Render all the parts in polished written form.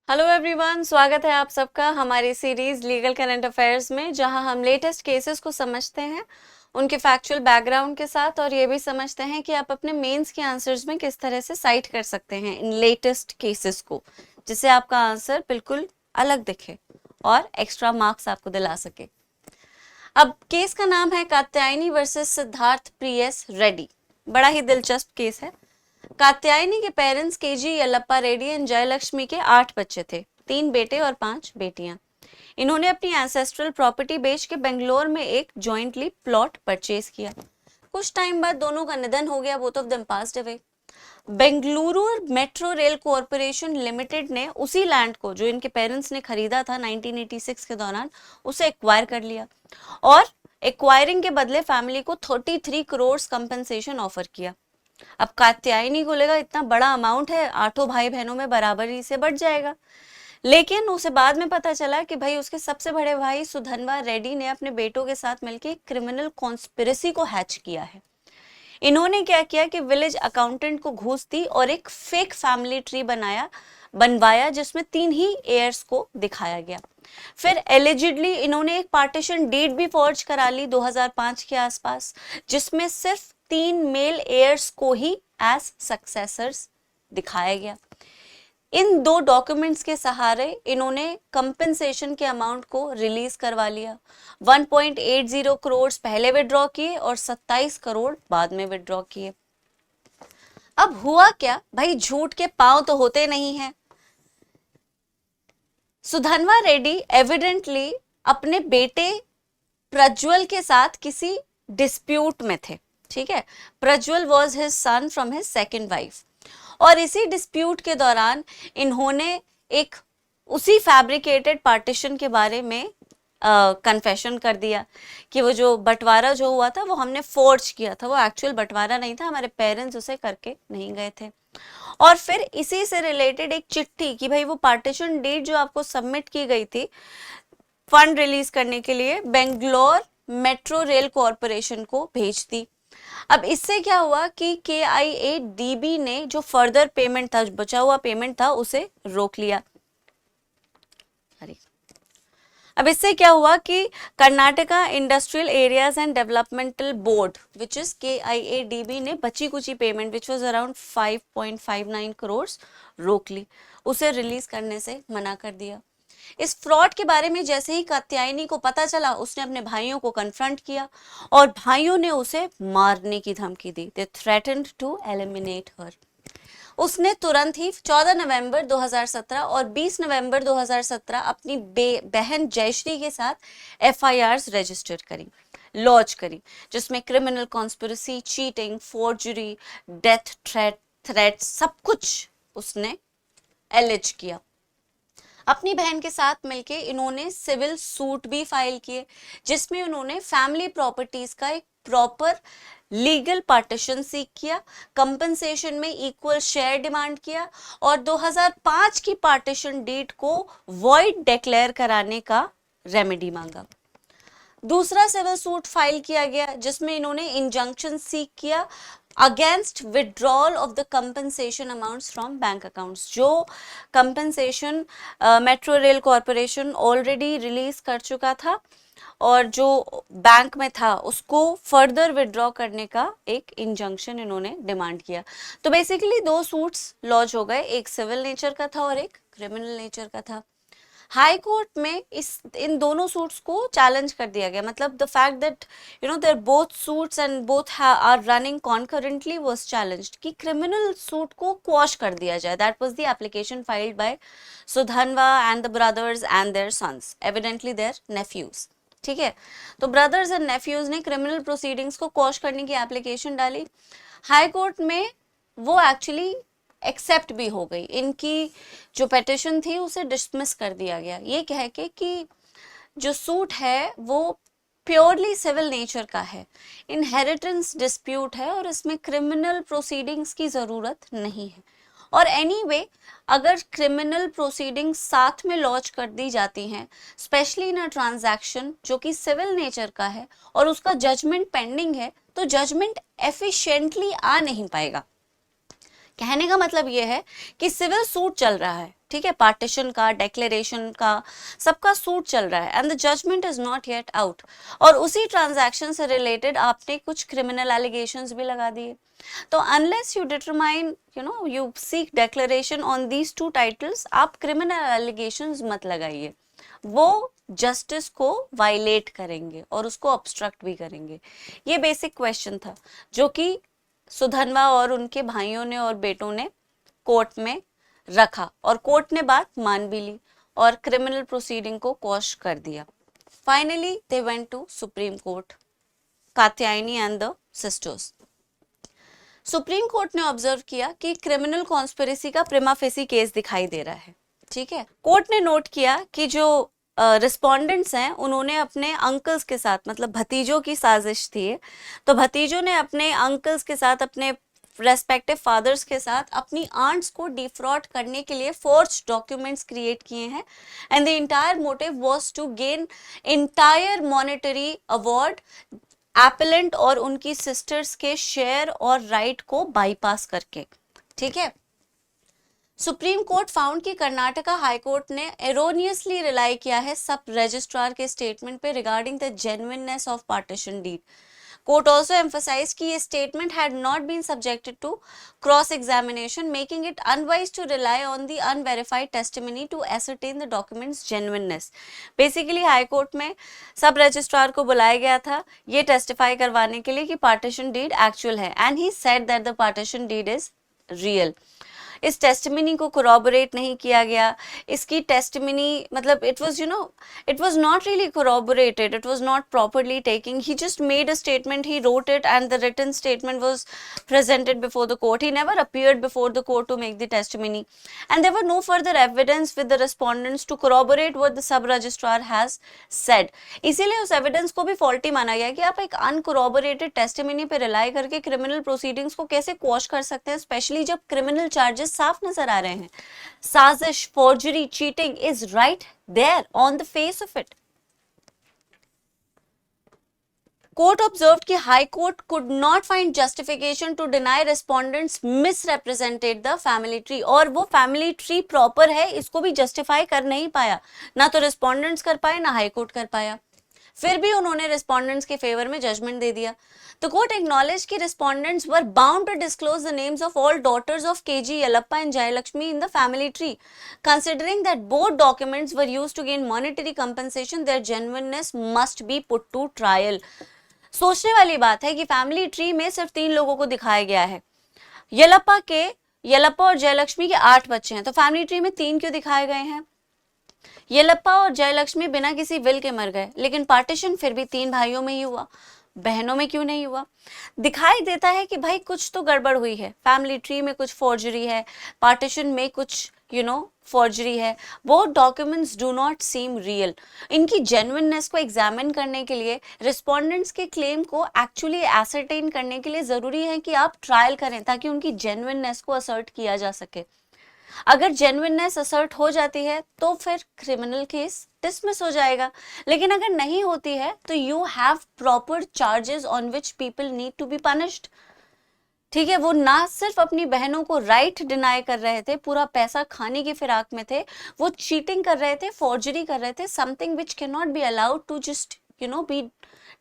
Hello everyone, स्वागत है आप सबका हमारी सीरीज लीगल करंट अफेयर्स में, जहां हम लेटेस्ट केसेस को समझते हैं उनके फैक्चुअल बैकग्राउंड के साथ, और ये भी समझते हैं कि आप अपने मेंस के आंसर्स में किस तरह से साइट कर सकते हैं इन लेटेस्ट केसेस को, जिससे आपका आंसर बिल्कुल अलग दिखे और एक्स्ट्रा मार्क्स आपको दिला सके। अब केस का नाम है कात्यायनी वर्सेस सिद्धार्थ प्रियस रेड्डी। बड़ा ही दिलचस्प केस है। कात्यायनी के parents KG Yallappa Reddy and Jayalakshmi के 8 बच्चे थे, 3 बेटे और 5 बेटियां। इन्होंने अपनी एंसेस्ट्रल प्रॉपर्टी बेच के बेंगलोर में एक जॉइंटली प्लॉट परचेज किया। कुछ टाइम बाद दोनों का निधन हो गया, both of them passed away. Bengaluru metro rail corporation limited ने उसी लैंड को जो इनके पेरेंट्स ने खरीदा था 1986 के दौरान, उसे एक्वायर कर लिया और एक्वायरिंग के बदले फैमिली को 33 करोड़ कंपनसेशन ऑफर किया। अब कात्यायनी को लगा इतना बड़ा अमाउंट है, 8 भाई बहनों में बराबरी से बढ़ जाएगा। लेकिन उसे बाद में पता चला कि भाई उसके सबसे बड़े भाई सुधनवा रेड्डी ने अपने बेटों के साथ मिलकर क्रिमिनल कॉन्स्पिरेसी को हैच किया है। इन्होंने क्या किया कि विलेज अकाउंटेंट को घूस दी और एक फेक फैमिली ट्री बनवाया जिसमें 3 ही एयर्स को दिखाया गया। फिर एलिजिडली इन्होंने एक पार्टीशन डीड भी फॉर्ज करा ली 2005 के आसपास, जिसमें सिर्फ 3 मेल एयर्स को ही एज सक्सेसर्स दिखाया गया। इन 2 डॉक्यूमेंट्स के सहारे इन्होंने कंपनसेशन के अमाउंट को रिलीज करवा लिया। 1.80 करोड़ पहले विड्रॉ किए और 27 करोड़ बाद में विड्रॉ किए। अब हुआ क्या भाई, झूठ के पांव तो होते नहीं हैं। सुधनवा रेड्डी एविडेंटली अपने बेटे प्रज्वल के साथ किसी डिस्प्यूट में थे, ठीक है। Prajwal was his sun from his second wife, और इसी डिस्प्यूट के दौरान इन्होंने एक उसी फैब्रिकेटेड पार्टीशन के बारे में कन्फेशन कर दिया कि वो जो बंटवारा जो हुआ था वो हमने फोर्ज किया था, वो एक्चुअल बंटवारा नहीं था, हमारे पेरेंट्स उसे करके नहीं गए थे। और फिर इसी से रिलेटेड एक चिट्ठी कि भाई वो पार्टीशन डीड जो आपको सबमिट की गई थी फंड रिलीज करने के लिए, बेंगलोर मेट्रो रेल कॉरपोरेशन को भेज दी। अब इससे क्या हुआ कि KIADB ने जो फर्दर पेमेंट था, बचा हुआ पेमेंट था, उसे रोक लिया। अब इससे क्या हुआ कि Karnataka industrial areas and developmental board which is KIADB ने बची कुची payment which was around 5.59 crore रोक ली, उसे रिलीज करने से मना कर दिया। इस फ्रॉड के बारे में जैसे ही कात्यायनी को पता चला, उसने अपने भाइयों को कन्फ्रंट किया और भाइयों ने उसे मारने की धमकी दी। दे थ्रेटन्ड टू एलिमिनेट हर। उसने तुरंत ही 14 नवंबर 2017 और 20 नवंबर 2017 अपनी बहन जयश्री के साथ FIRs रजिस्टर करी, लॉन्च करी, जिसमें criminal conspiracy, cheating, forgery, death threat सब कुछ उसने एलिज किया। अपनी बहन के साथ मिलके इन्होंने सिविल सूट भी फाइल किए, जिसमें उन्होंने फैमिली प्रॉपर्टीज का एक प्रॉपर लीगल पार्टीशन सीख किया, कंपनसेशन में इक्वल शेयर डिमांड किया और 2005 की पार्टीशन डीड को वॉइड डिक्लेयर कराने का रेमेडी मांगा। दूसरा सिविल सूट फाइल किया गया जिसमें इन्होंने इंजंक्शन सीख किया against withdrawal of the compensation amounts from bank accounts. जो compensation metro rail corporation already release कर चुका था और जो बैंक में था उसको फर्दर विड्रॉ करने का एक इंजंक्शन इन्होंने डिमांड किया। तो बेसिकली 2 सूट्स लॉन्च हो गए, एक सिविल नेचर का था और एक क्रिमिनल नेचर का था। हाई कोर्ट में इन दोनों सूट्स को चैलेंज कर दिया गया, मतलब the fact that their both suits and both are running concurrently was challenged कि क्रिमिनल सूट को क्वॉश कर दिया जाए। That was the application filed by Sudhanva and the brothers and their sons, evidently their nephews, ठीक है। तो brothers and nephews ने criminal proceedings को क्वॉश करने की एप्लीकेशन डाली। हाई कोर्ट में वो एक्चुअली एक्सेप्ट भी हो गई, इनकी जो पेटिशन थी उसे डिसमिस कर दिया गया, ये कह के कि जो सूट है वो प्योरली सिविल नेचर का है, इनहेरिटेंस डिस्प्यूट है और इसमें क्रिमिनल प्रोसीडिंग्स की जरूरत नहीं है। और एनीवे अगर क्रिमिनल प्रोसीडिंग्स साथ में लॉन्च कर दी जाती हैं, स्पेशली इन अ ट्रांजैक्शन जो कि सिविल नेचर का है और उसका जजमेंट पेंडिंग है, तो जजमेंट एफिशिएंटली आ नहीं पाएगा, कहने का मतलब ये है कि सिविल सूट चल रहा है, ठीक है, पार्टीशन का, डेक्लेरेशन का, सबका सूट चल रहा है and the judgment is not yet out, और उसी ट्रांजैक्शन से रिलेटेड आपने कुछ क्रिमिनल एलिगेशंस भी लगा दिए। तो unless you determine you seek declaration on these two titles, आप क्रिमिनल एलिगेशंस मत लगाइए, वो जस्टिस को वायलेट करेंगे और उसको ऑब्स्ट्रक्ट भी करेंगे। ये बेसिक क्वेश्चन था जो कि सुधनवा और उनके भाइयों ने और बेटों ने कोर्ट में रखा, और कोर्ट ने बात मान भी ली और क्रिमिनल प्रोसीडिंग को क्वॉश कर दिया। Finally they went to supreme court, Katyayani and the sisters. Supreme court ने ऑब्जर्व किया कि क्रिमिनल कॉन्स्पिरेसी का प्रिमा फेसी केस दिखाई दे रहा है, ठीक है। कोर्ट ने नोट किया कि जो रिस्पोंडेंट्स हैं उन्होंने अपने अंकल्स के साथ, मतलब भतीजों की साजिश थी, तो भतीजों ने अपने अंकल्स के साथ, अपने रेस्पेक्टिव फादर्स के साथ अपनी आंट्स को डिफ्रॉड करने के लिए फोर्ज डॉक्यूमेंट्स क्रिएट किए हैं and the entire motive was to gain entire monetary award appellant और उनकी सिस्टर्स के शेयर और राइट को बाईपास करके, ठीक है। सुप्रीम कोर्ट फाउंड कि कर्नाटका हाई कोर्ट ने एरोनियसली रिलाई किया है सब रजिस्ट्रार के स्टेटमेंट पे regarding the genuineness of partition deed. Court also emphasise कि ये statement had not been subjected to cross examination, making it unwise to rely on the unverified testimony to ascertain the documents genuineness. Basically high court में sub registrar को बुलाया गया था ये testify करवाने के लिए कि पार्टीशन डीड एक्चुअल है, and he said that the partition deed is real. इस टेस्टिमनी को कोरॉबोरेट नहीं किया गया, इसकी टेस्टिमनी मतलब it was not really corroborated, it was not properly taking, he just made a statement, he wrote it and the written statement was presented before the court, he never appeared before the court to make the testimony, and there were no further evidence with the respondents to corroborate what the sub registrar has said। इसीलिए उस evidence को भी faulty माना गया कि आप एक अनकोरॉबोरेटेड testimony पे रिलाई करके क्रिमिनल प्रोसीडिंग्स को कैसे क्वॉश कर सकते हैं, स्पेशली जब क्रिमिनल चार्जेस साफ नजर आ रहे हैं। साजिश, forgery, cheating is right there on the face of it. Court observed कि High Court could not find justification to deny respondents misrepresented the family tree, और वो family tree proper है इसको भी justify कर नहीं पाया, ना तो respondents कर पाए ना High Court कर पाया, फिर भी उन्होंने respondents के favor में judgment दे दिया। The court acknowledged कि respondents were bound to disclose the names of all daughters of KG Yellappa and Jayalakshmi in the family tree. Considering that both documents were used to gain monetary compensation, their genuineness must be put to trial. सोचने वाली बात है कि family tree में सिर्फ 3 लोगों को दिखाया गया है। येलप्पा और जयलक्ष्मी के 8 बच्चे हैं, तो फैमिली ट्री में 3 क्यों दिखाए गए हैं? येलप्पा और जयलक्ष्मी बिना किसी विल के मर गए, लेकिन पार्टीशन फिर भी 3 भाइयों में ही हुआ, बहनों में क्यों नहीं हुआ? दिखाई देता है कि भाई कुछ तो गड़बड़ हुई है, फैमिली ट्री में कुछ फोर्जरी है, पार्टीशन में कुछ फोर्जरी है, वो documents do not seem real. इनकी जेन्युइननेस को एग्जामिन करने के लिए, रिस्पोंडेंट्स के क्लेम को एक्चुअली एसरटेन करने के लिए जरूरी है कि आप ट्रायल करें ताकि उनकी जेन्युइननेस को असर्ट किया जा सके। अगर जेन्युइननेस असर्ट हो जाती है तो फिर क्रिमिनल केस डिसमिस हो जाएगा, लेकिन अगर नहीं होती है तो you have proper charges on which people need to be punished. ठीक है, वो ना सिर्फ अपनी बहनों को राइट डिनाई कर रहे थे, पूरा पैसा खाने की फिराक में थे, वो चीटिंग कर रहे थे, फोर्जरी कर रहे थे, something which can not be allowed to just be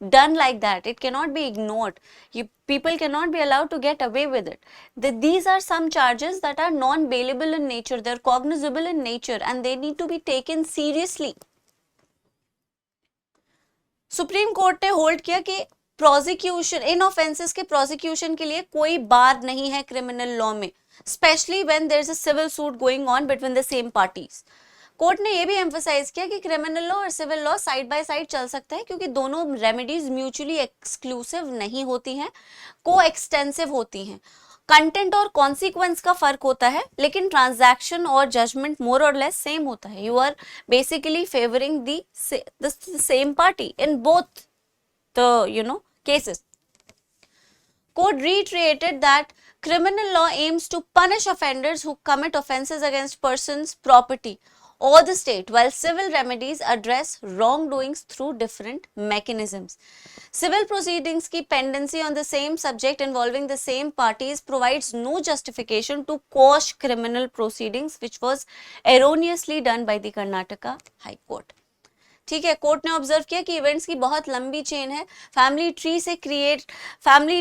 done like that. It cannot be ignored. People cannot be allowed to get away with it. These are some charges that are non-bailable in nature. They're cognizable in nature and they need to be taken seriously. Supreme court ने hold किया कि prosecution, in offences के prosecution के लिए कोई बार नहीं है क्रिमिनल लॉ में, specially when there is a civil suit going on between the same parties. Court ने यह भी एम्फसाइज किया कि क्रिमिनल लॉ और civil law side by side चल सकता है क्योंकि दोनों रेमेडीज म्यूचुअली एक्सक्लूसिव नहीं होती हैं, को एक्सटेंसिव होती हैं। कंटेंट और कॉन्सिक्वेंस का फर्क होता है, लेकिन ट्रांजैक्शन और जजमेंट मोर और लेस सेम होता है। You are basically favouring the same party in both the cases. Court reiterated that criminal law aims to punish offenders who commit offenses against persons' property. or the state, while civil remedies address wrongdoings through different mechanisms. Civil proceedings की pendency on the same subject involving the same parties provides no justification to quash criminal proceedings, which was erroneously done by the Karnataka High Court. ठीक है, court ने observe किया कि events की बहुत लंबी chain है, फैमिली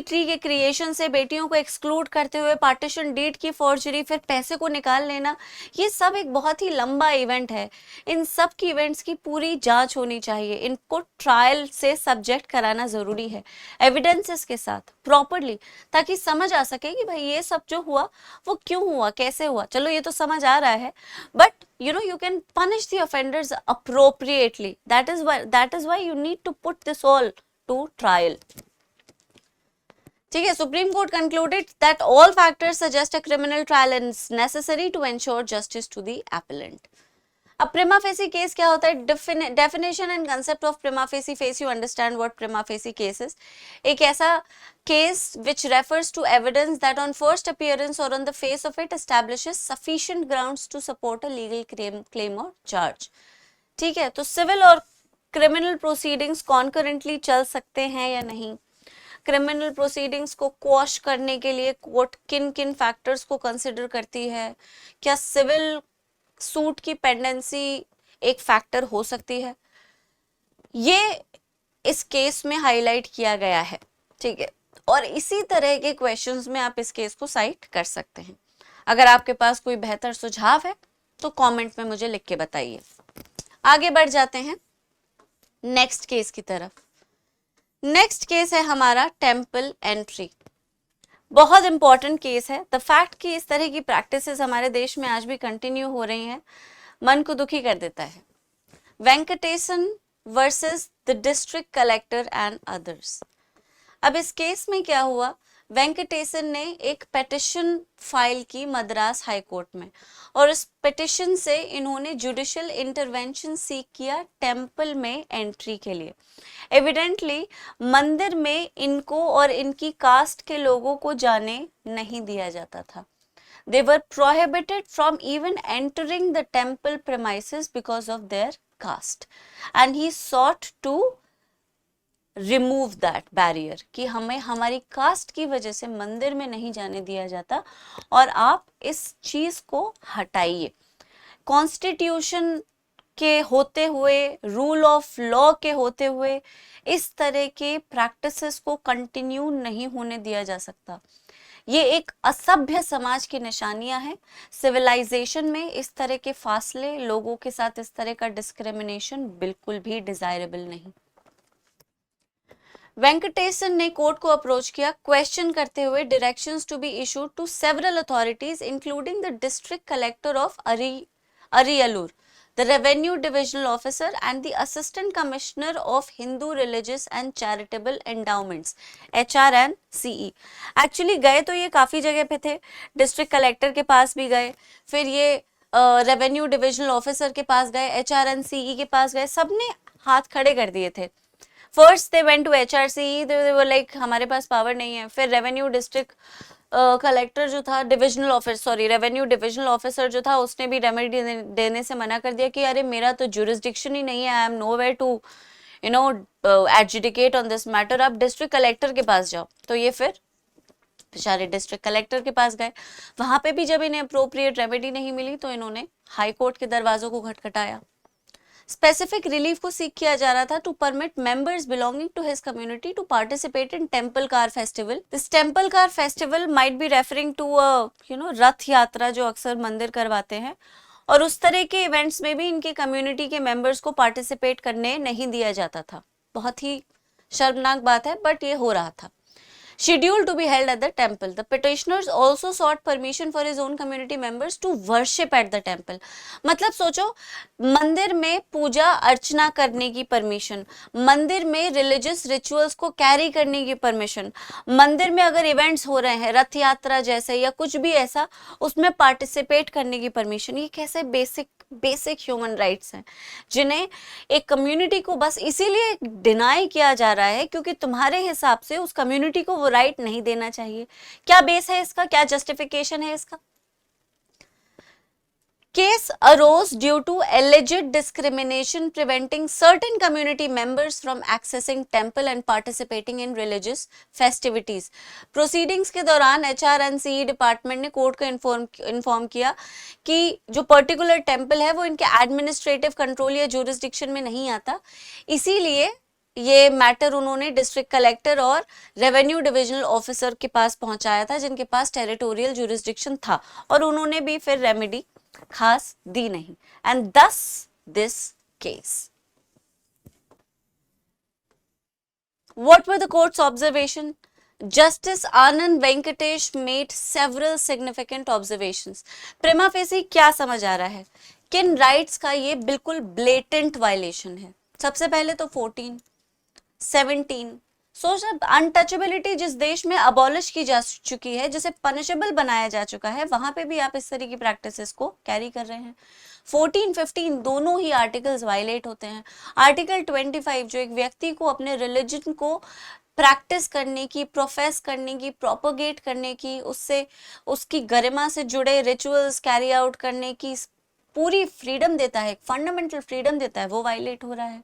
ट्री के क्रिएशन से बेटियों को एक्सक्लूड करते हुए पार्टीशन डीड की फॉर्जरी, फिर पैसे को निकाल लेना, ये सब एक बहुत ही लंबा इवेंट है। इन सब की इवेंट्स की पूरी जांच होनी चाहिए, इनको ट्रायल से सब्जेक्ट कराना जरूरी है एविडेंसेस के साथ प्रॉपरली, ताकि समझ आ सके कि भाई ये सब जो हुआ वो क्यों हुआ, कैसे हुआ। चलो ये तो समझ आ रहा है, but you can punish the offenders appropriately. That is why you need to put this all to trial. ठीक है, Supreme Court concluded that all factors suggest a criminal trial is necessary to ensure justice to the appellant. अब prima facie case क्या होता है? Definition and concept of prima facie face, you understand what prima facie case is. एक ऐसा case which refers to evidence that on first appearance or on the face of it establishes sufficient grounds to support a legal claim or charge. ठीक है, तो civil और criminal proceedings concurrently चल सकते हैं या नहीं? क्रिमिनल प्रोसीडिंग्स को क्वॉश करने के लिए कोर्ट किन किन फैक्टर्स को कंसिडर करती है? क्या सिविल सूट की पेंडेंसी एक फैक्टर हो सकती है? ये इस केस में हाईलाइट किया गया है। ठीक है, और इसी तरह के क्वेश्चंस में आप इस केस को साइट कर सकते हैं। अगर आपके पास कोई बेहतर सुझाव है तो कमेंट में मुझे लिख के बताइए। आगे बढ़ जाते हैं नेक्स्ट केस की तरफ। नेक्स्ट केस है हमारा टेम्पल एंट्री। बहुत इंपॉर्टेंट केस है। द फैक्ट कि इस तरह की प्रैक्टिसेस हमारे देश में आज भी कंटिन्यू हो रही हैं, मन को दुखी कर देता है। Venkatesan versus the district collector and others. अब इस केस में क्या हुआ, वेंकटेशन ने एक पिटिशन फाइल की मद्रास हाई कोर्ट में, और इस पिटिशन से इन्होंने जुडिशियल इंटरवेंशन सीख किया टेम्पल में एंट्री के लिए। एविडेंटली मंदिर में इनको और इनकी कास्ट के लोगों को जाने नहीं दिया जाता था। They were prohibited from even entering the temple premises because of their caste, and he sought to remove that barrier कि हमें हमारी कास्ट की वजह से मंदिर में नहीं जाने दिया जाता और आप इस चीज को हटाइए। कॉन्स्टिट्यूशन के होते हुए, रूल ऑफ लॉ के होते हुए इस तरह के प्रैक्टिसेस को कंटिन्यू नहीं होने दिया जा सकता। ये एक असभ्य समाज की निशानियां हैं। सिविलाइजेशन में इस तरह के फासले, लोगों के साथ इस तरह का डिस्क्रिमिनेशन बिल्कुल भी डिजायरेबल नहीं। वेंकटेशन ने कोर्ट को अप्रोच किया क्वेश्चन करते हुए directions to be issued to several authorities including the district collector of Ariyalur, the revenue divisional officer and the assistant commissioner of Hindu religious and charitable endowments HRNCE। Actually गए तो ये काफी जगह पे थे, डिस्ट्रिक्ट कलेक्टर के पास भी गए, फिर ये रेवेन्यू डिविजनल ऑफिसर के पास गए, HRNCE के पास गए, सबने हाथ खड़े कर दिए थे। First they went to HRCE, they were like हमारे पास पावर नहीं है। फिर रेवेन्यू डिस्ट्रिक्ट कलेक्टर जो था, रेवेन्यू डिविजनल ऑफिसर जो था, उसने भी रेमेडी देने से मना कर दिया कि अरे मेरा तो जुरिस्डिक्शन ही नहीं है, I am nowhere to adjudicate on this matter, आप डिस्ट्रिक्ट कलेक्टर के पास जाओ। तो ये फिर बेचारे डिस्ट्रिक्ट कलेक्टर के पास गए। वहां पे भी जब इन्हें अप्रोप्रिएट रेमेडी नहीं मिली तो इन्होंने हाई कोर्ट के दरवाजों को खटखटाया। स्पेसिफिक रिलीफ को सीख किया जा रहा था to permit members belonging to his community to participate in temple car festival. This temple car festival might be referring to Rath Yatra जो अक्सर मंदिर करवाते हैं, और उस तरह के इवेंट्स में भी इनके कम्युनिटी के मेंबर्स को पार्टिसिपेट करने नहीं दिया जाता था। बहुत ही शर्मनाक बात है, बट ये हो रहा था। Scheduled to be held at the temple. The petitioners also sought permission for his own community members to worship at the temple. मतलब सोचो, मंदिर में पूजा अर्चना करने की परमिशन, मंदिर में रिलीजियस रिचुअल्स को कैरी करने की परमिशन, मंदिर में अगर इवेंट्स हो रहे हैं रथ यात्रा जैसे या कुछ भी ऐसा, उसमें पार्टिसिपेट करने की परमिशन। ये कैसे बेसिक ह्यूमन राइट्स हैं जिन्हें एक कम्युनिटी को बस इसीलिए डिनाई किया जा रहा है क्योंकि तुम्हारे हिसाब से उस कम्युनिटी को वो राइट नहीं देना चाहिए। क्या बेस है इसका, क्या जस्टिफिकेशन है इसका? Case arose due to alleged discrimination preventing certain community members from accessing temple and participating in religious festivities. Proceedings के दौरान HRNCE डिपार्टमेंट ने कोर्ट को इन्फॉर्म किया कि जो पर्टिकुलर टेम्पल है वो इनके एडमिनिस्ट्रेटिव कंट्रोल या जुरिस्डिक्शन में नहीं आता, इसीलिए ये मैटर उन्होंने डिस्ट्रिक्ट कलेक्टर और रेवेन्यू डिविजनल ऑफिसर के पास पहुंचाया था, जिनके पास टेरिटोरियल जुरिस्डिक्शन था, और उन्होंने भी फिर रेमेडी खास दी नहीं, एंड दस this case. What were the court's observation? Justice Anand Venkatesh made several significant observations. Prima facie क्या समझ आ रहा है? किन राइट्स का ये बिल्कुल ब्लेटेंट वायलेशन है? सबसे पहले तो 14, 17. सोच, अनटचेबिलिटी जिस देश में अबॉलिश की जा चुकी है, जिसे पनिशेबल बनाया जा चुका है, वहां पे भी आप इस तरह की प्रैक्टिसेस को कैरी कर रहे हैं. 14, 15 दोनों ही आर्टिकल्स वायलेट होते हैं. आर्टिकल 25 जो एक व्यक्ति को अपने रिलीजन को प्रैक्टिस करने की, प्रोफेस करने की, प्रोपोगेट करने की, उससे उसकी गरिमा से जुड़े रिचुअल्स कैरी आउट करने की पूरी फ्रीडम देता है, फंडामेंटल फ्रीडम देता है, वो वायलेट हो रहा है.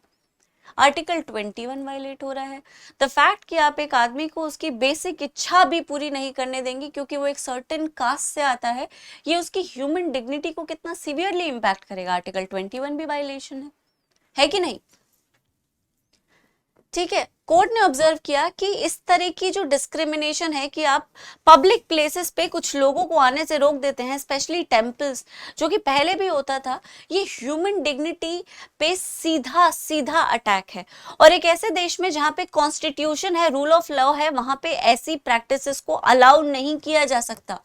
आर्टिकल 21 वायलेट हो रहा है. द फैक्ट कि आप एक आदमी को उसकी बेसिक इच्छा भी पूरी नहीं करने देंगे क्योंकि वो एक सर्टेन कास्ट से आता है, ये उसकी ह्यूमन डिग्निटी को कितना सीवियरली इंपैक्ट करेगा. आर्टिकल 21 भी वायलेशन है कि नहीं? ठीक है. कोर्ट ने ऑब्जर्व किया कि इस तरह की जो डिस्क्रिमिनेशन है कि आप पब्लिक प्लेसेस पे कुछ लोगों को आने से रोक देते हैं, स्पेशली टेम्पल्स, जो कि पहले भी होता था, ये ह्यूमन डिग्निटी पे सीधा सीधा अटैक है. और एक ऐसे देश में जहां पे कॉन्स्टिट्यूशन है, रूल ऑफ लॉ है, वहां पे ऐसी प्रैक्टिसेस को अलाउ नहीं किया जा सकता.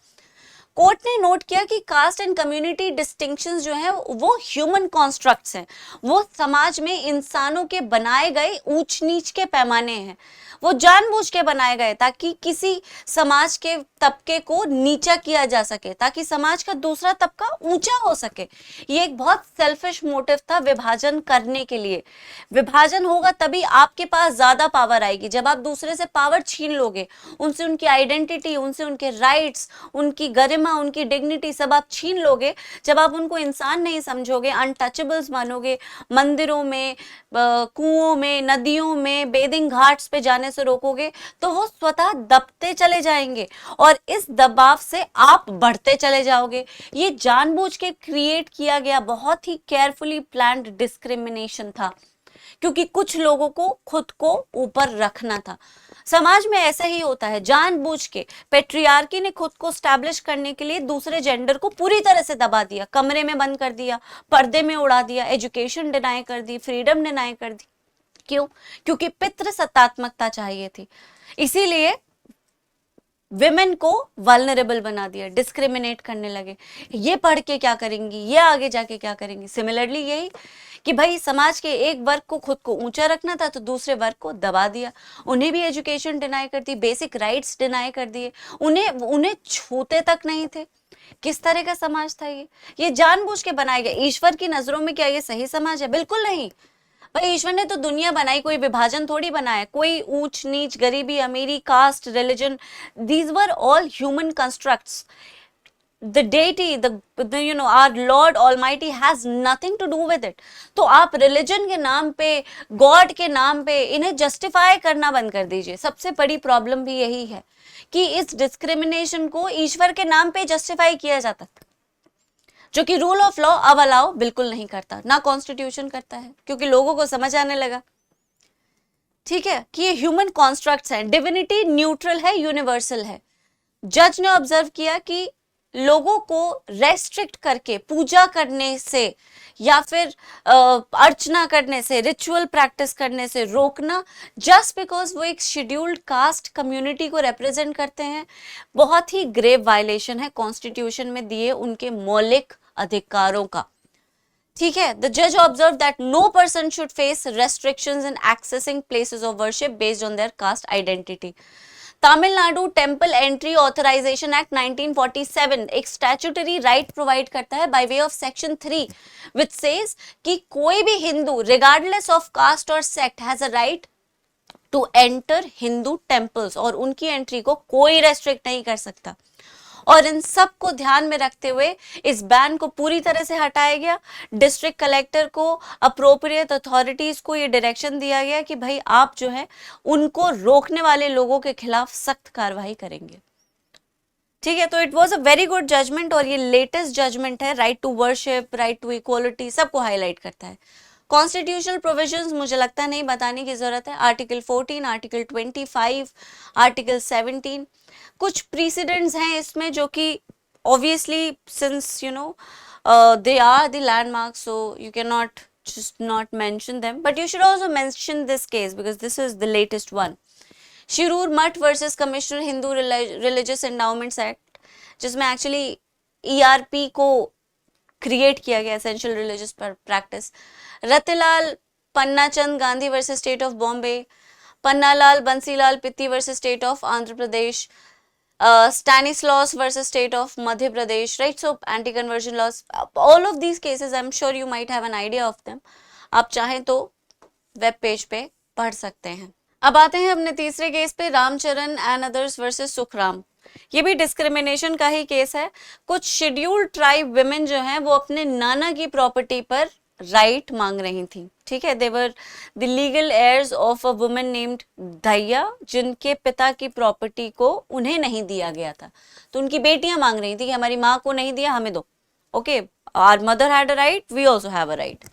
कोर्ट ने नोट किया कि कास्ट एंड कम्युनिटी डिस्टिंक्शंस जो है वो ह्यूमन कॉन्स्ट्रक्ट्स हैं, वो समाज में इंसानों के बनाए गए ऊंच नीच के पैमाने हैं, वो जानबूझ के बनाए गए ताकि किसी समाज के तबके को नीचा किया जा सके, ताकि समाज का दूसरा तबका ऊंचा हो सके. ये एक बहुत सेल्फिश मोटिव था विभाजन करने के लिए. विभाजन होगा तभी आपके पास ज्यादा पावर आएगी. जब आप दूसरे से पावर छीन लोगे, उनसे उनकी आइडेंटिटी, उनसे उनके राइट्स, उनकी गरिमा, उनकी डिग्निटी सब आप छीन लोगे, जब आप उनको इंसान नहीं समझोगे, अनटचेबल्स मानोगे, मंदिरों में, कुओं में, नदियों में, बेदिंग घाट्स पे जाने से रोकोगे, तो वो स्वतः दबते चले जाएंगे और इस दबाव से आप बढ़ते चले जाओगे. ये जानबूझ के क्रिएट किया गया बहुत ही केयरफुली प्लान्ड डिस्क्रिमिनेशन था, क्योंकि कुछ लोगों को खुद को ऊपर रखना था. समाज में ऐसा ही होता है, जानबूझ के पेट्रियार्की ने खुद को स्टैब्लिश करने के लिए दूसरे जेंडर को पूरी तरह से दबा दिया, कमरे में बंद कर दिया, पर्दे में उड़ा दिया, एजुकेशन डिनाई कर दी, फ्रीडम डिनाई कर दी. क्यों? क्योंकि पितृसत्तात्मकता चाहिए थी. इसीलिए विमेन को वल्नरेबल बना दिया, डिस्क्रिमिनेट करने लगे. ये पढ़ के क्या करेंगी, ये आगे जाके क्या करेंगी. सिमिलरली यही कि भाई समाज के एक वर्ग को खुद को ऊंचा रखना था तो दूसरे वर्ग को दबा दिया, उन्हें भी एजुकेशन डिनाई कर दी, बेसिक राइट्स डिनाई कर दिए, उन्हें छूते तक नहीं थे. किस तरह का समाज था ये जानबूझ के बनाया गया. ईश्वर की नजरों में क्या ये सही समाज है? बिल्कुल नहीं. भाई ईश्वर ने तो दुनिया बनाई, कोई विभाजन थोड़ी बनाया, कोई ऊंच नीच, गरीबी अमीरी, caste, religion, these were all human constructs. The deity, our Lord Almighty has nothing to do with it. तो आप रिलीजन के नाम पे, गॉड के नाम पे इन्हें जस्टिफाई करना बंद कर दीजिए. सबसे बड़ी प्रॉब्लम भी यही है कि इस डिस्क्रिमिनेशन को ईश्वर के नाम पे जस्टिफाई किया जाता था, जो कि रूल ऑफ लॉ अब अलाउ बिल्कुल नहीं करता, ना कॉन्स्टिट्यूशन करता है, क्योंकि लोगों को समझ आने लगा, ठीक है, कि ये ह्यूमन कॉन्स्ट्रक्ट्स हैं, डिविनिटी न्यूट्रल है, यूनिवर्सल है. जज ने ऑब्जर्व किया कि लोगों को रेस्ट्रिक्ट करके पूजा करने से या फिर अर्चना करने से, रिचुअल प्रैक्टिस करने से रोकना, जस्ट बिकॉज वो एक शेड्यूल्ड कास्ट कम्युनिटी को रिप्रेजेंट करते हैं, बहुत ही ग्रेव वायलेशन है कॉन्स्टिट्यूशन में दिए उनके मौलिक अधिकारों का. ठीक है. द जज observe that no person should face restrictions in accessing places of worship based on their caste identity. Tamil Nadu temple entry authorisation act 1947 एक स्टैट्यूटरी राइट प्रोवाइड करता है by way of section 3 which says कि कोई भी Hindu regardless of caste और sect has a right to enter Hindu temples, और उनकी entry को कोई रेस्ट्रिक्ट नहीं कर सकता. और इन सब को ध्यान में रखते हुए इस बैन को पूरी तरह से हटाया गया। डिस्ट्रिक्ट कलेक्टर को, अप्रोप्रिएट अथॉरिटीज को ये डायरेक्शन दिया गया कि भाई आप जो है उनको रोकने वाले लोगों के खिलाफ सख्त कार्रवाई करेंगे। ठीक है, तो it was a very good judgment और ये लेटेस्ट जजमेंट है। Right to worship, right to equality, सबको हाईलाइट करता है। कॉन्स्टिट्यूशनल प्रोविजंस मुझे लगता है नहीं बताने की जरूरत है। आर्टिकल 14, आर्टिकल 25, आर्टिकल 17, कुछ प्रीसिडेंट्स हैं इसमें जो कि obviously since you know they are the landmarks, so you cannot just not mention them, but you should also mention this case because this is the latest one. Shirur Math versus commissioner Hindu religious endowments act, जिसमें actually ERP को create किया गया, essential religious practice. Ratilal Pannachand Gandhi versus state of Bombay, Pannalal Bansilal Pitti versus state of Andhra Pradesh, Stanislaus versus state of Madhya Pradesh, right? So anti-conversion laws, all of these cases, I'm sure you might have an idea of them. आप चाहें तो web page पे पढ़ सकते हैं। अब आते हैं अपने तीसरे केस पे, Ramcharan and others versus Sukhram. ये भी डिस्क्रिमिनेशन का ही केस है। कुछ शेड्यूल्ड ट्राइब विमेन जो हैं वो अपने नाना की प्रॉपर्टी पर राइट मांग रही थी। ठीक है, they were the legal heirs of a woman named Dahiya, जिनके पिता की प्रॉपर्टी को उन्हें नहीं दिया गया था। तो उनकी बेटियां मांग रही थी कि हमारी माँ को नहीं दिया, हमें दो। Okay, our mother had a right, we also have a right.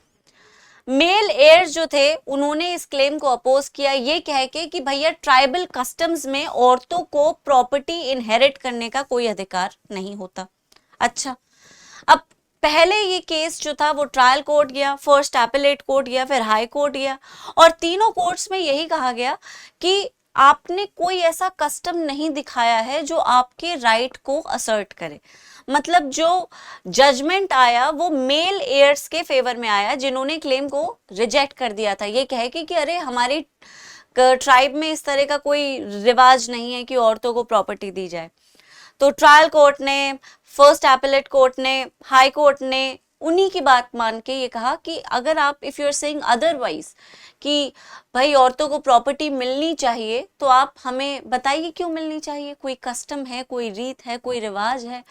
Male heirs जो थे उन्होंने इस क्लेम को अपोज किया, ये कह के कि भैया ट्राइबल कस्टम्स में औरतों को प्रॉपर्टी इनहेरिट करने का कोई अधिकार नहीं होता। अच्छा, अब पहले ये केस जो था वो ट्रायल कोर्ट गया, फर्स्ट एपेलेट कोर्ट गया, फिर हाई कोर्ट गया, और तीनों कोर्ट्स में यही कहा गया कि आपने कोई ऐसा कस्टम नहीं दिखाया है जो आपके राइट को असर्ट करे। मतलब जो जजमेंट आया वो मेल एयर्स के फेवर में आया, जिन्होंने क्लेम को रिजेक्ट कर दिया था, ये कह के कि अरे हमारी ट्राइब में इस तरह का कोई रिवाज नहीं है कि औरतों को प्रॉपर्टी दी जाए। तो ट्रायल कोर्ट ने, फर्स्ट एपेलेट कोर्ट ने, हाई कोर्ट ने उन्हीं की बात मान के ये कहा कि अगर आप if you are saying otherwise कि भाई औरतों को प्रॉपर्टी मिलनी चाहिए, तो आप हमें बताइए क्यों मिलनी चाहिए, कोई कस्टम है, कोई रीत है, कोई रिवाज है।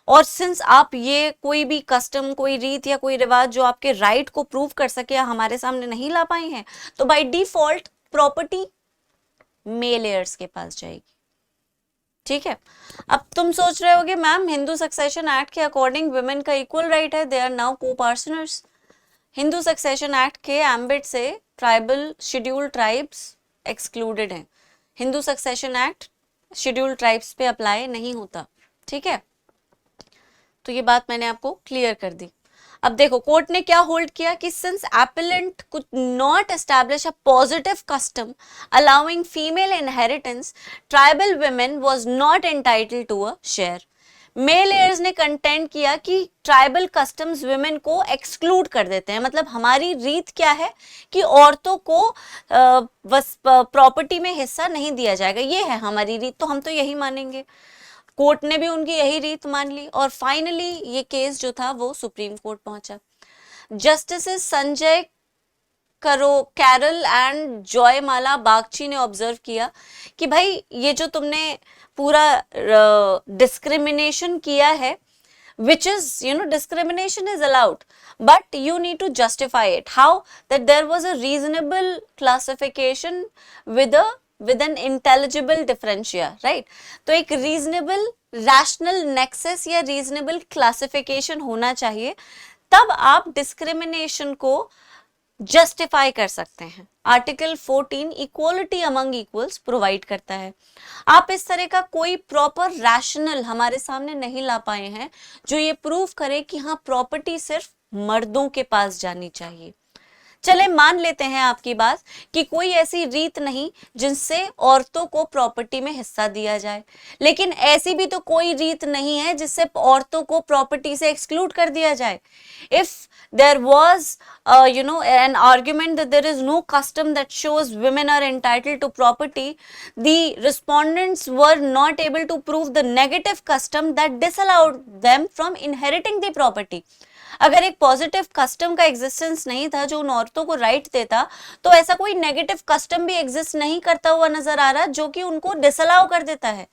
और सिंस आप ये कोई भी कस्टम, कोई रीत या कोई रिवाज जो आपके राइट को प्रूव कर सके हमारे सामने नहीं ला पाए हैं, तो by default property male heirs के पास जाएगी। ठीक है, अब तुम सोच रहे होगे मैम हिंदू सक्सेशन एक्ट के अकॉर्डिंग वुमेन का इक्वल राइट है, they are now coparceners. Hindu succession act के एम्बिट से ट्राइबल शेड्यूल्ड ट्राइब्स एक्सक्लूडेड हैं। Hindu succession act scheduled tribes पे अप्लाई नहीं होता। ठीक है, तो ये बात मैंने आपको क्लियर कर दी। अब देखो कोर्ट ने क्या होल्ड किया कि since appellant could not establish a positive custom allowing female inheritance, tribal women was not entitled to a share. Male heirs ने कंटेंट किया कि ट्राइबल कस्टम्स वुमेन को एक्सक्लूड कर देते हैं। मतलब हमारी रीत क्या है कि औरतों को प्रॉपर्टी में हिस्सा नहीं दिया जाएगा, ये है हमारी रीत, तो हम तो यही मानेंगे। कोर्ट ने भी उनकी यही रीत मान ली और फाइनली ये केस जो था वो सुप्रीम कोर्ट पहुंचा। जस्टिस संजय कैरल एंड जॉयमाला बागची ने ऑब्जर्व किया कि भाई ये जो तुमने पूरा डिस्क्रिमिनेशन किया है, which is discrimination is allowed, but you need to justify it. How? That there was a reasonable classification with an intelligible differentia, right? तो एक reasonable rational nexus या reasonable classification होना चाहिए, तब आप discrimination को जस्टिफाई कर सकते हैं। Article 14 equality among equals provide करता है। आप इस तरह का कोई प्रॉपर रैशनल हमारे सामने नहीं ला पाए हैं जो ये प्रूव करे कि हाँ प्रॉपर्टी सिर्फ मर्दों के पास जानी चाहिए। चले मान लेते हैं आपकी बात कि कोई ऐसी रीत नहीं जिनसे औरतों को प्रॉपर्टी में हिस्सा दिया जाए, लेकिन ऐसी भी तो कोई रीत नहीं है जिससे औरतों को प्रॉपर्टी से एक्सक्लूड कर दिया जाए। If there was an argument that there is no custom that shows women are entitled to property, the respondents were not able to prove the negative custom that disallowed them from inheriting the property. अगर एक positive custom का existence नहीं था जो उन औरतों को right देता, तो ऐसा कोई नेगेटिव कस्टम भी एग्जिस्ट नहीं करता हुआ नजर आ रहा जो कि उनको डिसअलाउ कर देता है।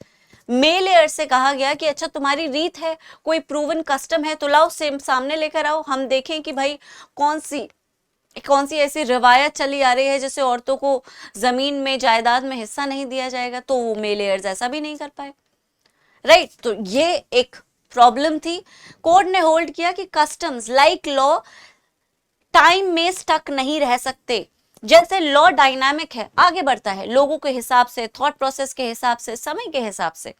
मेल हेयर से कहा गया कि अच्छा तुम्हारी रीत है, कोई प्रूवन कस्टम है तो लाओ सेम सामने लेकर आओ, हम देखें कि भाई कौन सी ऐसी रिवायत चली आ रही है जिससे औरतों को जमीन में जायदाद में हिस्सा नहीं दिया जाएगा। तो वो मेल हेयर्स ऐसा भी नहीं कर पाए, राइट। तो ये एक प्रॉब्लम थी। कोर्ट ने होल्ड किया कि कस्टम्स लाइक लॉ टाइम में स्टक नहीं रह सकते। जैसे लॉ डायनामिक है, आगे बढ़ता है लोगों के हिसाब से, थॉट प्रोसेस के हिसाब से, समय के हिसाब से,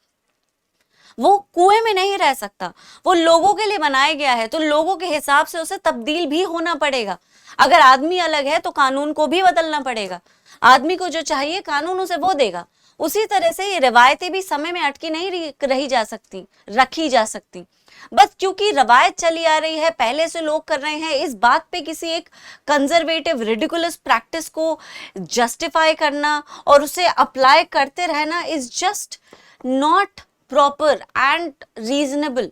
वो कुएं में नहीं रह सकता। वो लोगों के लिए बनाया गया है तो लोगों के हिसाब से उसे तब्दील भी होना पड़ेगा। अगर आदमी अलग है तो कानून को भी बदलना पड़ेगा। आदमी को जो चाहिए कानून उसे वो देगा। उसी तरह से ये रिवायतें भी समय में अटकी नहीं रही जा सकती, रखी जा सकती। बस क्योंकि रवायत चली आ रही है, पहले से लोग कर रहे हैं, इस बात पे किसी एक कंजर्वेटिव रिडिकुलस प्रैक्टिस को जस्टिफाई करना और उसे अप्लाई करते रहना is just not proper and reasonable,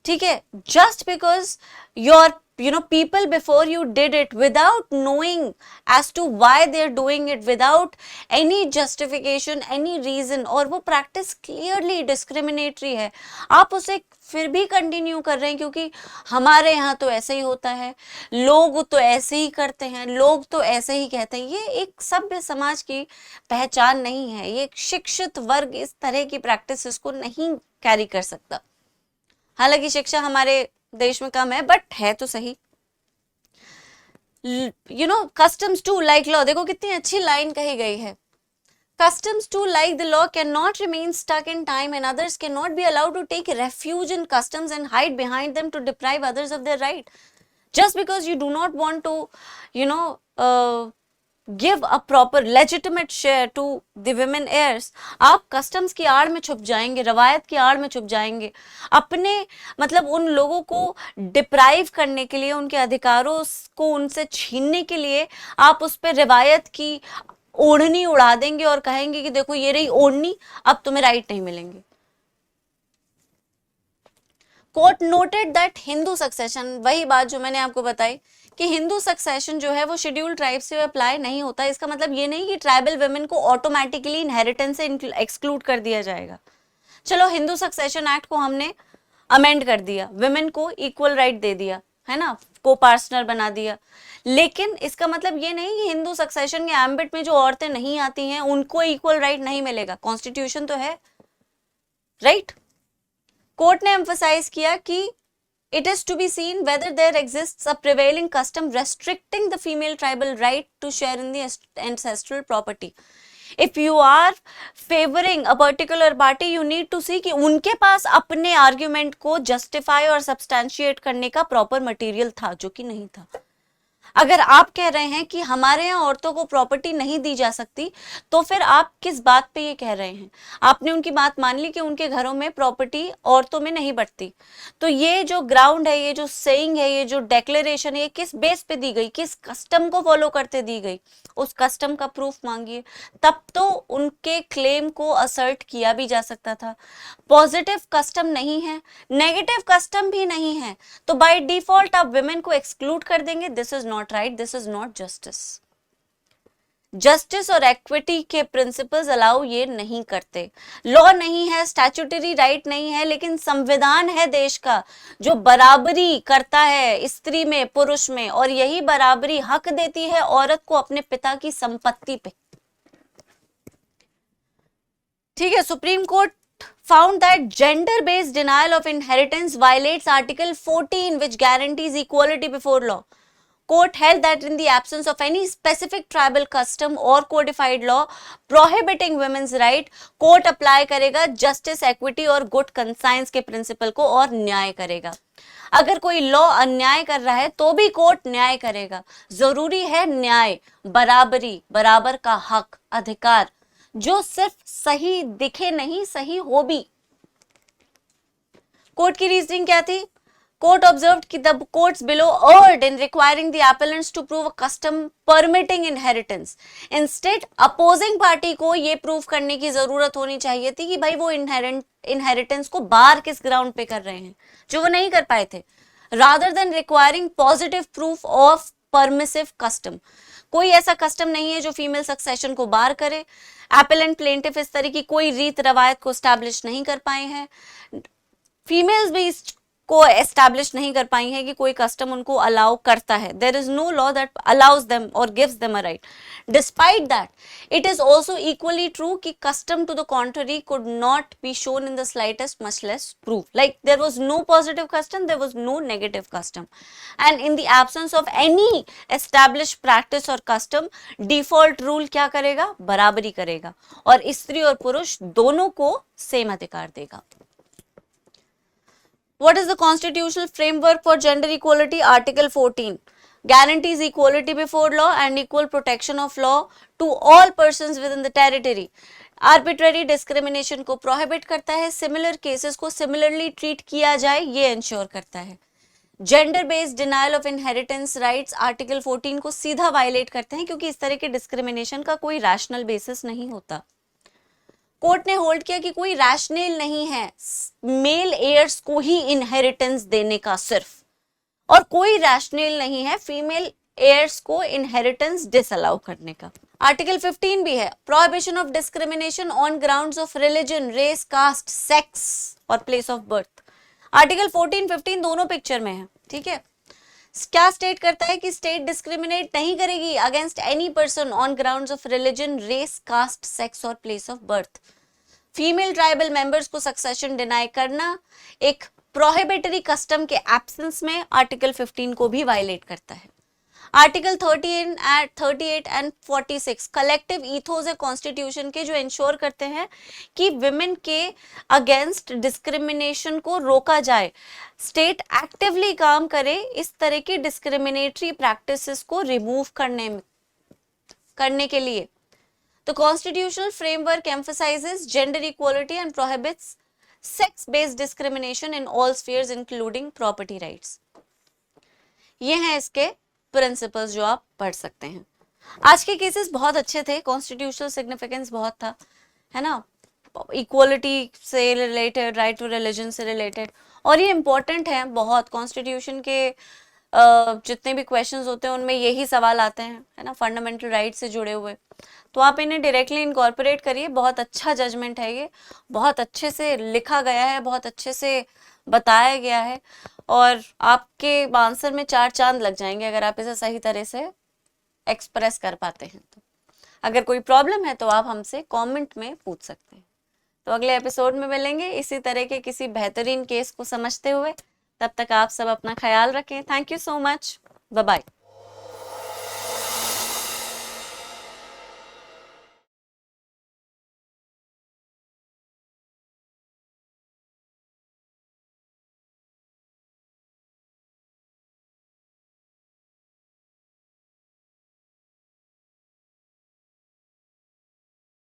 ठीक है। just because your people before you did it without knowing as to why they're doing it, without any justification, any reason, और वो practice clearly discriminatory है, आप उसे फिर भी कंटिन्यू कर रहे हैं क्योंकि हमारे यहाँ तो ऐसे ही होता है, लोग तो ऐसे ही करते हैं, लोग तो ऐसे ही कहते हैं। ये एक सभ्य समाज की पहचान नहीं है। ये एक शिक्षित वर्ग इस तरह की प्रैक्टिस को नहीं कैरी कर सकता। हालांकि शिक्षा हमारे देश में कम है, बट है तो सही। कस्टम्स टू लाइक लॉ, देखो कितनी अच्छी लाइन कही गई है। Customs too, like the law, cannot remain stuck in time, and others cannot be allowed to take refuge in customs and hide behind them to deprive others of their right. Just because you do not want to, give a proper legitimate share to the women heirs, आप customs की आड़ में छुप जाएंगे, रवायत की आड़ में छुप जाएंगे, अपने मतलब उन लोगों को डिप्राइव करने के लिए, उनके अधिकारों को उनसे छीनने के लिए आप उस पर रिवायत की ओढ़नी उड़ा देंगे और कहेंगे कि देखो ये रही ओढ़नी, अब तुम्हें राइट नहीं मिलेंगे। Court noted that Hindu succession, वही बात जो मैंने आपको बताई कि हिंदू सक्सेशन जो है वो शेड्यूल्ड ट्राइब से अप्लाई नहीं होता। इसका मतलब ये नहीं कि ट्राइबल वुमेन को ऑटोमेटिकली इनहेरिटेंस से एक्सक्लूड कर दिया जाएगा। चलो हिंदू सक्सेशन एक्ट को हमने अमेंड कर दिया, वुमेन को इक्वल राइट दे दिया, है ना, को पार्टनर बना दिया, लेकिन इसका मतलब ये नहीं कि हिंदू सक्सेशन के एम्बिट में जो औरतें नहीं आती हैं उनको इक्वल राइट नहीं मिलेगा। कॉन्स्टिट्यूशन तो है, राइट। कोर्ट ने एम्फसाइज किया कि it is to be seen whether there exists a prevailing custom restricting the female tribal right to share in the ancestral property. If you are favoring a particular party, you need to see कि उनके पास अपने argument को justify और substantiate करने का proper material था, जो कि नहीं था। अगर आप कह रहे हैं कि हमारे यहाँ औरतों को प्रॉपर्टी नहीं दी जा सकती, तो फिर आप किस बात पे ये कह रहे हैं? आपने उनकी बात मान ली कि उनके घरों में प्रॉपर्टी औरतों में नहीं बढ़ती। तो ये जो ग्राउंड है, ये जो सेइंग है, ये जो डेक्लेरेशन है, ये किस बेस पे दी गई, किस कस्टम को फॉलो करते दी गई? उस कस्टम का प्रूफ मांगिए, तब तो उनके क्लेम को असर्ट किया भी जा सकता था। पॉजिटिव कस्टम नहीं है, नेगेटिव कस्टम भी नहीं है, तो बाय डिफॉल्ट आप विमेन को एक्सक्लूड कर देंगे। This is not right, this is not justice. Justice और इक्विटी के प्रिंसिपल्स अलाउ ये नहीं करते। लॉ नहीं है, स्टैट्यूटरी राइट नहीं है, लेकिन संविधान है देश का जो बराबरी करता है स्त्री में, पुरुष में, और यही बराबरी हक देती है औरत को अपने पिता की संपत्ति पे। ठीक है, supreme court found that gender-based denial of inheritance violates Article 14, which guarantees equality before law. Court held that in the absence of any specific tribal custom or codified law prohibiting women's right, court apply करेगा justice, equity और good conscience के principle को और न्याय करेगा। अगर कोई law अन्याय कर रहा है तो भी कोर्ट न्याय करेगा। जरूरी है न्याय, बराबरी, बराबर का हक, अधिकार, जो सिर्फ सही दिखे नहीं, सही हो भी। कोर्ट की रीजनिंग क्या थी? कोर्ट ऑब्जर्व्ड कि the courts below erred in requiring the appellants to prove a custom permitting inheritance. Instead, opposing party को ये प्रूव करने की जरूरत होनी चाहिए थी कि भाई वो इनहेरिटेंस को बार किस ग्राउंड पे कर रहे हैं, जो वो नहीं कर पाए थे, rather than requiring positive proof of permissive custom. कोई ऐसा कस्टम नहीं है जो फीमेल सक्सेशन को बार करे। एपेलेंट प्लेंटिफ इस तरह की कोई रीत रवायत को स्टैब्लिश नहीं कर पाए हैं। फीमेल्स भी को एस्टैब्लिश नहीं कर पाई है कि कोई कस्टम उनको अलाउ करता है। There is no law that allows them और gives them a right. Despite that, it is also equally true कि custom to the contrary could not be shown in the slightest, much less prove. Like there was no positive custom, there was no negative custom, and in the absence of any establish practice और custom, default rule क्या करेगा? बराबरी करेगा और स्त्री और पुरुष दोनों को सेम अधिकार देगा। What is the constitutional framework for gender equality? Article 14 guarantees equality before law and equal protection of law to all persons within the territory. Arbitrary discrimination को prohibit करता है, similar cases को similarly treat किया जाए ये ensure करता है। Gender based denial of inheritance rights article 14 को सीधा वायलेट करते हैं, क्योंकि इस तरह के डिस्क्रिमिनेशन का कोई रैशनल बेसिस नहीं होता। कोर्ट ने होल्ड किया कि कोई रैशनल नहीं है मेल एयर्स को ही इनहेरिटेंस देने का सिर्फ, और कोई रैशनल नहीं है फीमेल एयर्स को इनहेरिटेंस डिसअलाउ करने का। आर्टिकल 15 भी है, prohibition of discrimination on grounds of religion, race, caste, sex और प्लेस ऑफ बर्थ। आर्टिकल 14, 15 दोनों पिक्चर में है, ठीक है। क्या स्टेट करता है कि स्टेट डिस्क्रिमिनेट नहीं करेगी against any person on grounds of religion, race, caste, sex और place of birth. Female tribal members को सक्सेशन डिनाई करना एक प्रोहिबिटरी कस्टम के एब्सेंस में आर्टिकल 15 को भी वायलेट करता है। आर्टिकल 38 एंड 46 कलेक्टिव ईथोस है कॉन्स्टिट्यूशन के, जो इंश्योर करते हैं कि विमेन के अगेंस्ट डिस्क्रिमिनेशन को रोका जाए। स्टेट एक्टिवली काम करे इस तरह की डिस्क्रिमिनेटरी प्रैक्टिसेस को रिमूव करने के लिए। The constitutional framework emphasizes gender equality and prohibits sex-based discrimination in all spheres, including property rights. ये हैं इसके प्रिंसिपल्स जो आप पढ़ सकते हैं। आज के केसेस बहुत अच्छे थे, कॉन्स्टिट्यूशनल सिग्निफिकेंस बहुत था, है ना, इक्वालिटी से रिलेटेड, राइट टू रिलीजन से रिलेटेड, और ये इंपॉर्टेंट है बहुत। कॉन्स्टिट्यूशन के जितने भी क्वेश्चंस होते हैं उनमें यही सवाल आते हैं, है ना, फंडामेंटल राइट से जुड़े हुए। तो आप इन्हें डायरेक्टली इनकॉर्पोरेट करिए। बहुत अच्छा जजमेंट है ये, बहुत अच्छे से लिखा गया है, बहुत अच्छे से बताया गया है, और आपके आंसर में 4 चांद लग जाएंगे अगर आप इसे सही तरह से एक्सप्रेस कर पाते हैं तो। अगर कोई प्रॉब्लम है तो आप हमसे कमेंट में पूछ सकते हैं। तो अगले एपिसोड में मिलेंगे इसी तरह के किसी बेहतरीन केस को समझते हुए। तब तक आप सब अपना ख्याल रखें। Thank you so much, bye bye.